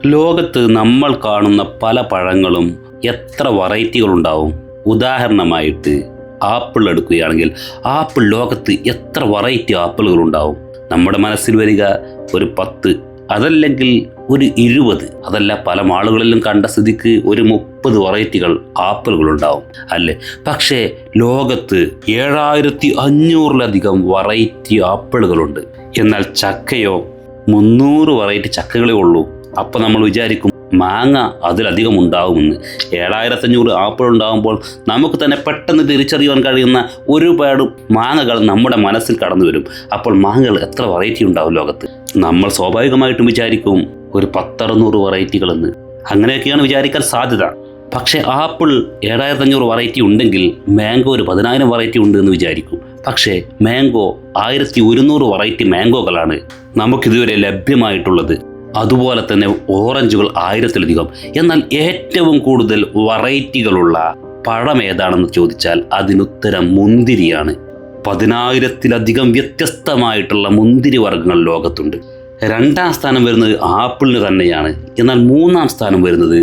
ലോകത്ത് നമ്മൾ കാണുന്ന പല പഴങ്ങളും എത്ര വെറൈറ്റികളുണ്ടാവും? ഉദാഹരണമായിട്ട് ആപ്പിൾ എടുക്കുകയാണെങ്കിൽ ആപ്പിൾ ലോകത്ത് എത്ര വെറൈറ്റി ആപ്പിളുകളുണ്ടാവും? നമ്മുടെ മനസ്സിൽ വരിക ഒരു 10, അതല്ലെങ്കിൽ ഒരു 20, അതല്ല പല മാളുകളിലും കണ്ട സ്ഥിതിക്ക് ഒരു 30 വെറൈറ്റികൾ ആപ്പിളുകളുണ്ടാവും അല്ലേ? പക്ഷേ ലോകത്ത് 7500-ലധികം വെറൈറ്റി ആപ്പിളുകളുണ്ട്. എന്നാൽ ചക്കയോ 300 വെറൈറ്റി ചക്കകളേ ഉള്ളൂ. അപ്പം നമ്മൾ വിചാരിക്കും മാങ്ങ അതിലധികം ഉണ്ടാവുമെന്ന്. 7500 ആപ്പിൾ ഉണ്ടാകുമ്പോൾ നമുക്ക് തന്നെ പെട്ടെന്ന് തിരിച്ചറിയാൻ കഴിയുന്ന ഒരുപാട് മാങ്ങകൾ നമ്മുടെ മനസ്സിൽ കടന്നു വരും. അപ്പോൾ മാങ്ങകൾ എത്ര വെറൈറ്റി ഉണ്ടാവും ലോകത്ത്? നമ്മൾ സ്വാഭാവികമായിട്ടും വിചാരിക്കും ഒരു 10-600 വെറൈറ്റികളെന്ന്. അങ്ങനെയൊക്കെയാണ് വിചാരിക്കാൻ സാധ്യത. പക്ഷേ ആപ്പിൾ 7500 വെറൈറ്റി ഉണ്ടെങ്കിൽ മാംഗോ ഒരു 10000 വെറൈറ്റി ഉണ്ട് എന്ന് വിചാരിക്കും. പക്ഷേ മാംഗോ 1100 വെറൈറ്റി മാംഗോകളാണ് നമുക്കിതുവരെ ലഭ്യമായിട്ടുള്ളത്. അതുപോലെ തന്നെ ഓറഞ്ചുകൾ 1000-ലധികം. എന്നാൽ ഏറ്റവും കൂടുതൽ വെറൈറ്റികളുള്ള പഴം ഏതാണെന്ന് ചോദിച്ചാൽ അതിനുത്തരം മുന്തിരിയാണ്. 10000-ലധികം വ്യത്യസ്തമായിട്ടുള്ള മുന്തിരി വർഗ്ഗങ്ങൾ ലോകത്തുണ്ട്. 2ാം സ്ഥാനം വരുന്നത് ആപ്പിളിന് തന്നെയാണ്. എന്നാൽ 3ാം സ്ഥാനം വരുന്നത്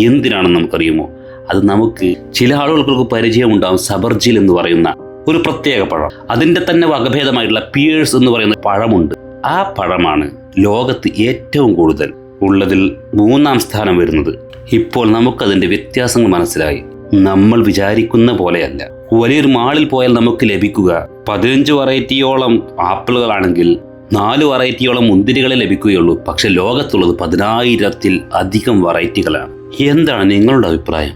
എന്തിനാണെന്ന് നമുക്കറിയുമോ? അത് നമുക്ക് ചില ആളുകൾക്ക് പരിചയമുണ്ടാകും. സബർജിൽ എന്ന് പറയുന്ന ഒരു പ്രത്യേക പഴം. അതിൻ്റെ തന്നെ വകഭേദമായിട്ടുള്ള പിയേഴ്സ് എന്ന് പറയുന്ന പഴമുണ്ട്. ആ പഴമാണ് ലോകത്ത് ഏറ്റവും കൂടുതൽ ഉള്ളതിൽ 3ാം സ്ഥാനം വരുന്നത്. ഇപ്പോൾ നമുക്കതിൻ്റെ വ്യത്യാസങ്ങൾ മനസ്സിലായി. നമ്മൾ വിചാരിക്കുന്ന പോലെയല്ല. വലിയൊരു മാളിൽ പോയാൽ നമുക്ക് ലഭിക്കുക 15 വെറൈറ്റിയോളം ആപ്പിളുകളാണെങ്കിൽ 4 വെറൈറ്റിയോളം മുന്തിരികളെ ലഭിക്കുകയുള്ളൂ. പക്ഷെ ലോകത്തുള്ളത് 10000-ൽ അധികം വെറൈറ്റികളാണ്. എന്താണ് നിങ്ങളുടെ അഭിപ്രായം?